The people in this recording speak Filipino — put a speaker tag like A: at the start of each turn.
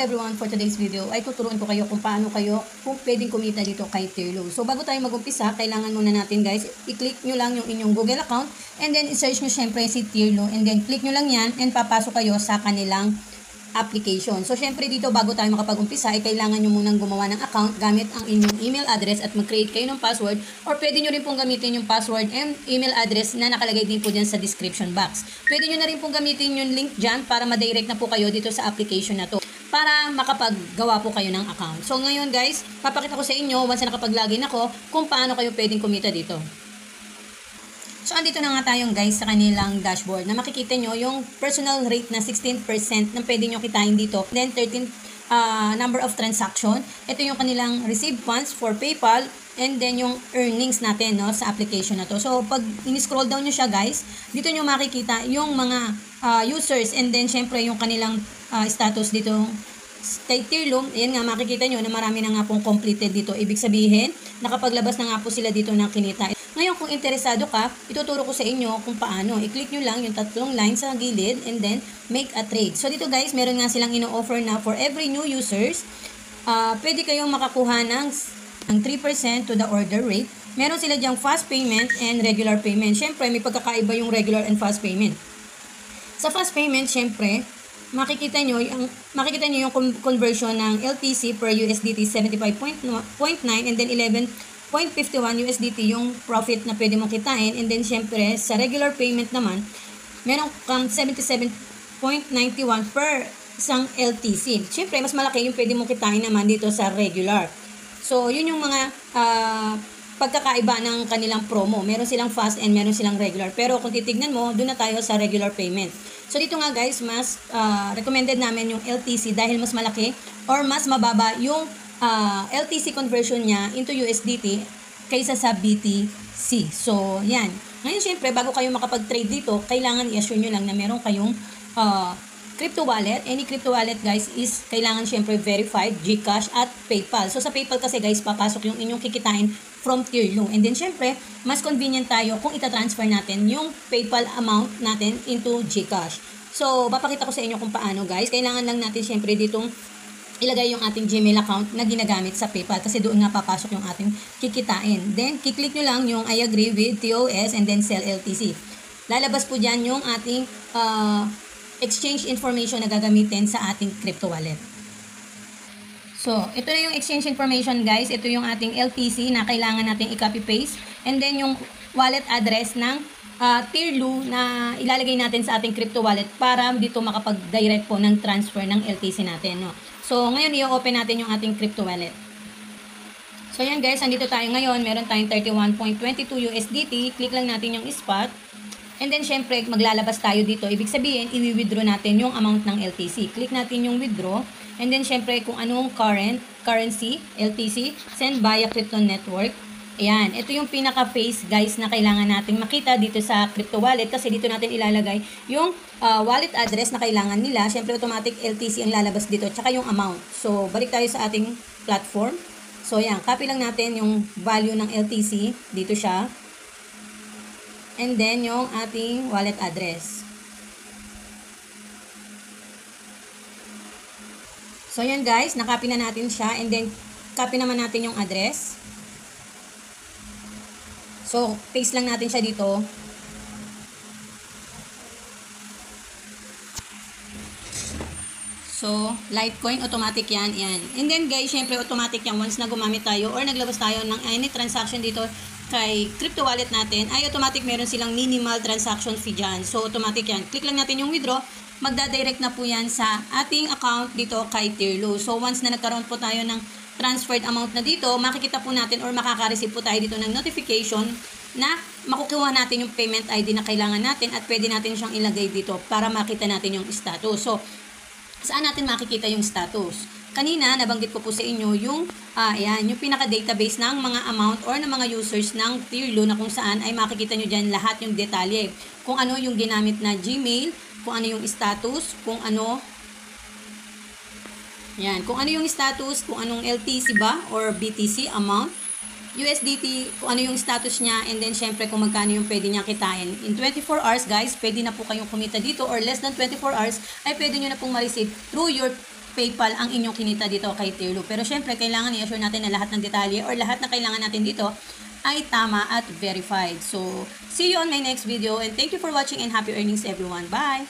A: everyone, for today's video ay tuturuan ko kayo kung paano kung pwedeng kumita dito kay Tirlo. So bago tayo mag-umpisa, kailangan muna natin guys, i-click nyo lang yung inyong Google account and then i-search nyo syempre si Tirlo and then click nyo lang yan and papasok kayo sa kanilang application. So syempre dito bago tayo makapag-umpisa ay kailangan nyo munang gumawa ng account gamit ang inyong email address at mag-create kayo ng password, or pwede nyo rin pong gamitin yung password and email address na nakalagay din po dyan sa description box. Pwede nyo na rin pong gamitin yung link dyan para ma-direct na po kayo dito sa application na to para makapaggawa po kayo ng account. So ngayon guys, papakita ko sa inyo once na nakapag-login ako kung paano kayo pwedeng kumita dito. So, andito na nga tayong guys sa kanilang dashboard na makikita nyo yung personal rate na 16% na pwede nyo kitain dito. Then, 13 number of transaction. Ito yung kanilang received funds for PayPal and then yung earnings natin no, sa application na to. So, pag in-scroll down nyo siya guys, dito nyo makikita yung mga users and then syempre yung kanilang status dito kay Tirlo. Ayan nga, makikita nyo na marami na nga pong completed dito. Ibig sabihin, nakapaglabas na nga po sila dito ng kinita. Ngayon, kung interesado ka, ituturo ko sa inyo kung paano. I-click nyo lang yung tatlong line sa gilid and then make a trade. So, dito guys, meron nga silang ino-offer na for every new users, pwede kayong makakuha ng 3% to the order rate. Meron sila dyang fast payment and regular payment. Siyempre, may pagkakaiba yung regular and fast payment. Sa fast payment, siyempre, makikita nyo yung conversion ng LTC per USDT 75.9 and then 11.51 USDT yung profit na pwede mong kitain. And then syempre sa regular payment naman meron kang 77.91 per isang LTC. Syempre mas malaki yung pwede mong kitain naman dito sa regular. So yun yung mga pagkakaiba ng kanilang promo. Meron silang fast and meron silang regular. Pero kung titignan mo, doon na tayo sa regular payment. So dito nga guys, mas recommended namin yung LTC dahil mas malaki or mas mababa yung LTC conversion niya into USDT kaysa sa BTC. So yan. Ngayon syempre, bago kayo makapag-trade dito, kailangan i-assure nyo lang na meron kayong crypto wallet. Any crypto wallet guys is kailangan syempre verified, GCash at PayPal. So sa PayPal kasi guys, papasok yung inyong kikitain from Tirlo. And then syempre, mas convenient tayo kung ita-transfer natin yung PayPal amount natin into GCash. So papakita ko sa inyo kung paano guys. Kailangan lang natin syempre ditong ilagay yung ating Gmail account na ginagamit sa PayPal kasi doon nga papasok yung ating kikitain. Then, kiklik nyo lang yung I agree with TOS and then sell LTC. Lalabas po dyan yung ating exchange information na gagamitin sa ating crypto wallet. So, ito na yung exchange information guys. Ito yung ating LTC na kailangan natin i-copy paste. And then yung wallet address ng Tirlo na ilalagay natin sa ating crypto wallet para dito makapag-direct po ng transfer ng LTC natin. No? So, ngayon i-open natin yung ating crypto wallet. So, yan guys, andito tayo ngayon. Meron tayong 31.22 USDT. Click lang natin yung spot. And then, syempre, maglalabas tayo dito. Ibig sabihin, i-withdraw natin yung amount ng LTC. Click natin yung withdraw. And then, syempre, kung anong currency, LTC, send via crypto network. Ayan, ito yung pinaka-face guys na kailangan nating makita dito sa crypto wallet kasi dito natin ilalagay yung wallet address na kailangan nila. Siyempre automatic LTC ang lalabas dito tsaka yung amount. So balik tayo sa ating platform. So ayan, copy lang natin yung value ng LTC, dito siya. And then yung ating wallet address. So yan guys, na-copy na natin siya and then copy naman natin yung address. So, paste lang natin siya dito. So, Litecoin, automatic yan. And then guys, syempre automatic yan. Once na gumamit tayo or naglabas tayo ng any transaction dito kay crypto wallet natin, ay automatic meron silang minimal transaction fee dyan. So, automatic yan. Click lang natin yung withdraw. Magda-direct na po yan sa ating account dito kay Tirlo. So, once na nagkaroon po tayo ng transferred amount na dito, makikita po natin or makaka-receive po tayo dito ng notification na makukuha natin yung payment ID na kailangan natin at pwede natin siyang ilagay dito para makita natin yung status. So, saan natin makikita yung status? Kanina, nabanggit ko po sa inyo yung, yung pinaka-database ng mga amount or ng mga users ng Tirlo na kung saan ay makikita nyo dyan lahat yung detalye. Kung ano yung ginamit na Gmail, kung ano yung status, kung ano yung status, kung anong LTC ba or BTC amount, USDT, kung ano yung status niya, and then syempre kung magkano yung pwede niya kitain. In 24 hours guys, pwede na po kayong kumita dito or less than 24 hours ay pwede nyo na pong ma-receive through your PayPal ang inyong kinita dito kay Tirlo. Pero syempre, kailangan i-assure natin na lahat ng detalye or lahat na kailangan natin dito ay tama at verified. So, see you on my next video and thank you for watching and happy earnings everyone. Bye!